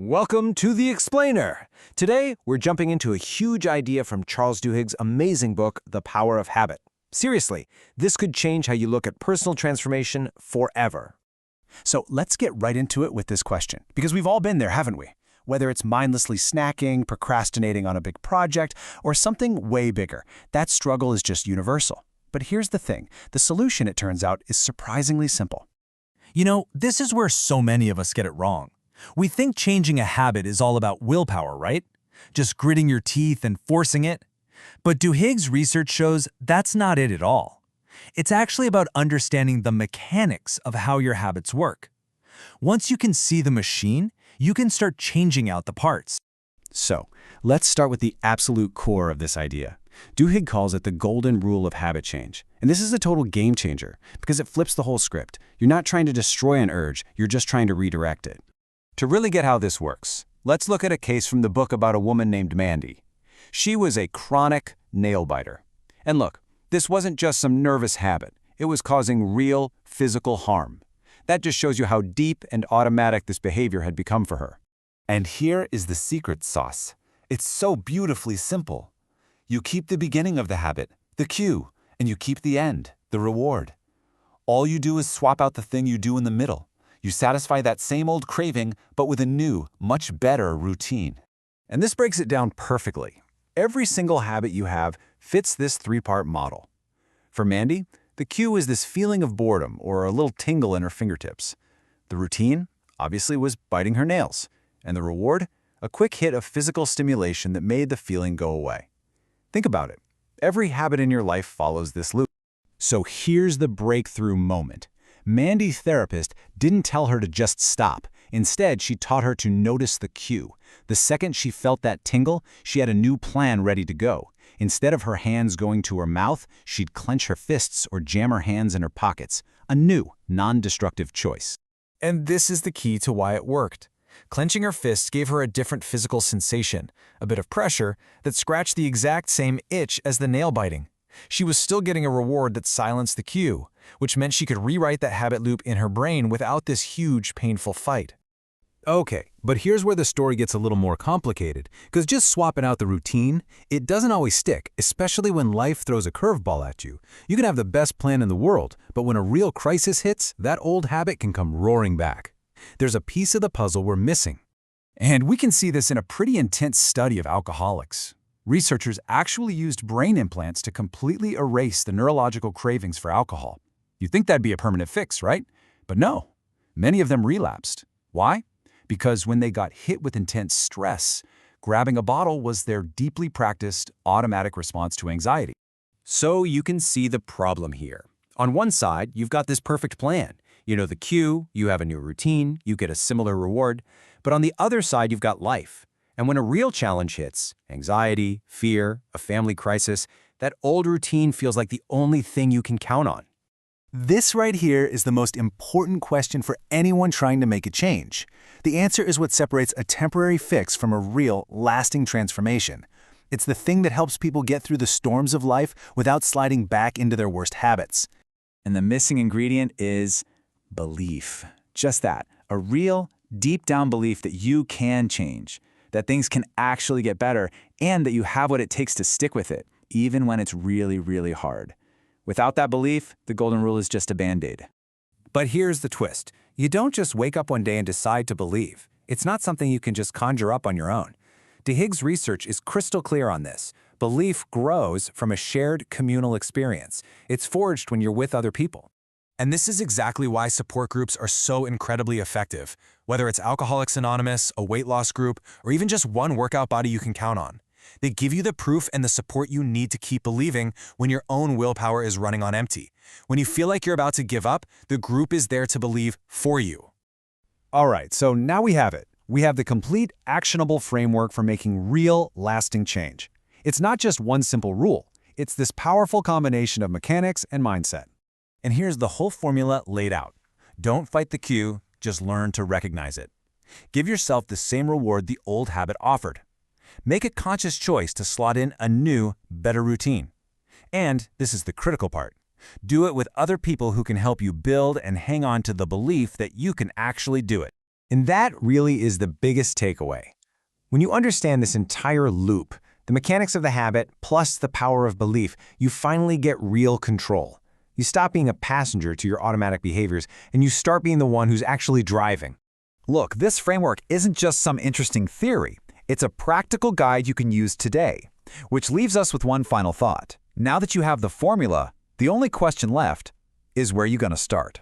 Welcome to The Explainer. Today, we're jumping into a huge idea from Charles Duhigg's amazing book, The Power of Habit. Seriously, this could change how you look at personal transformation forever. So let's get right into it with this question, because we've all been there, haven't we? Whether it's mindlessly snacking, procrastinating on a big project, or something way bigger, that struggle is just universal. But here's the thing, the solution, it turns out, is surprisingly simple. You know, this is where so many of us get it wrong. We think changing a habit is all about willpower, right? Just gritting your teeth and forcing it. But Duhigg's research shows that's not it at all. It's actually about understanding the mechanics of how your habits work. Once you can see the machine, you can start changing out the parts. So, let's start with the absolute core of this idea. Duhigg calls it the golden rule of habit change. And this is a total game changer, because it flips the whole script. You're not trying to destroy an urge, you're just trying to redirect it. To really get how this works, let's look at a case from the book about a woman named Mandy. She was a chronic nail biter. And look, this wasn't just some nervous habit. It was causing real physical harm. That just shows you how deep and automatic this behavior had become for her. And here is the secret sauce. It's so beautifully simple. You keep the beginning of the habit, the cue, and you keep the end, the reward. All you do is swap out the thing you do in the middle. You satisfy that same old craving, but with a new, much better routine. And this breaks it down perfectly. Every single habit you have fits this three-part model. For Mandy, the cue is this feeling of boredom or a little tingle in her fingertips. The routine, obviously, was biting her nails. And the reward, a quick hit of physical stimulation that made the feeling go away. Think about it. Every habit in your life follows this loop. So here's the breakthrough moment. Mandy's therapist didn't tell her to just stop. Instead, she taught her to notice the cue. The second she felt that tingle, she had a new plan ready to go. Instead of her hands going to her mouth, she'd clench her fists or jam her hands in her pockets. A new, non-destructive choice. And this is the key to why it worked. Clenching her fists gave her a different physical sensation, a bit of pressure that scratched the exact same itch as the nail biting. She was still getting a reward that silenced the cue, which meant she could rewrite that habit loop in her brain without this huge, painful fight. Okay, but here's where the story gets a little more complicated, because just swapping out the routine, it doesn't always stick, especially when life throws a curveball at you. You can have the best plan in the world, but when a real crisis hits, that old habit can come roaring back. There's a piece of the puzzle we're missing. And we can see this in a pretty intense study of alcoholics. Researchers actually used brain implants to completely erase the neurological cravings for alcohol. You'd think that'd be a permanent fix, right? But no, many of them relapsed. Why? Because when they got hit with intense stress, grabbing a bottle was their deeply practiced, automatic response to anxiety. So you can see the problem here. On one side, you've got this perfect plan. You know the cue, you have a new routine, you get a similar reward. But on the other side, you've got life. And when a real challenge hits, anxiety, fear, a family crisis, that old routine feels like the only thing you can count on. This right here is the most important question for anyone trying to make a change. The answer is what separates a temporary fix from a real, lasting transformation. It's the thing that helps people get through the storms of life without sliding back into their worst habits. And the missing ingredient is belief. Just that, a real, deep-down belief that you can change, that things can actually get better, and that you have what it takes to stick with it, even when it's really, really hard. Without that belief, the golden rule is just a Band-Aid. But here's the twist. You don't just wake up one day and decide to believe. It's not something you can just conjure up on your own. Duhigg's research is crystal clear on this. Belief grows from a shared communal experience. It's forged when you're with other people. And this is exactly why support groups are so incredibly effective, whether it's Alcoholics Anonymous, a weight loss group, or even just one workout buddy you can count on. They give you the proof and the support you need to keep believing when your own willpower is running on empty. When you feel like you're about to give up, the group is there to believe for you. All right, so now we have it. We have the complete, actionable framework for making real, lasting change. It's not just one simple rule. It's this powerful combination of mechanics and mindset. And here's the whole formula laid out. Don't fight the cue, just learn to recognize it. Give yourself the same reward the old habit offered. Make a conscious choice to slot in a new, better routine. And this is the critical part. Do it with other people who can help you build and hang on to the belief that you can actually do it. And that really is the biggest takeaway. When you understand this entire loop, the mechanics of the habit plus the power of belief, you finally get real control. You stop being a passenger to your automatic behaviors, and you start being the one who's actually driving. Look, this framework isn't just some interesting theory. It's a practical guide you can use today. Which leaves us with one final thought. Now that you have the formula, the only question left is where you're going to start.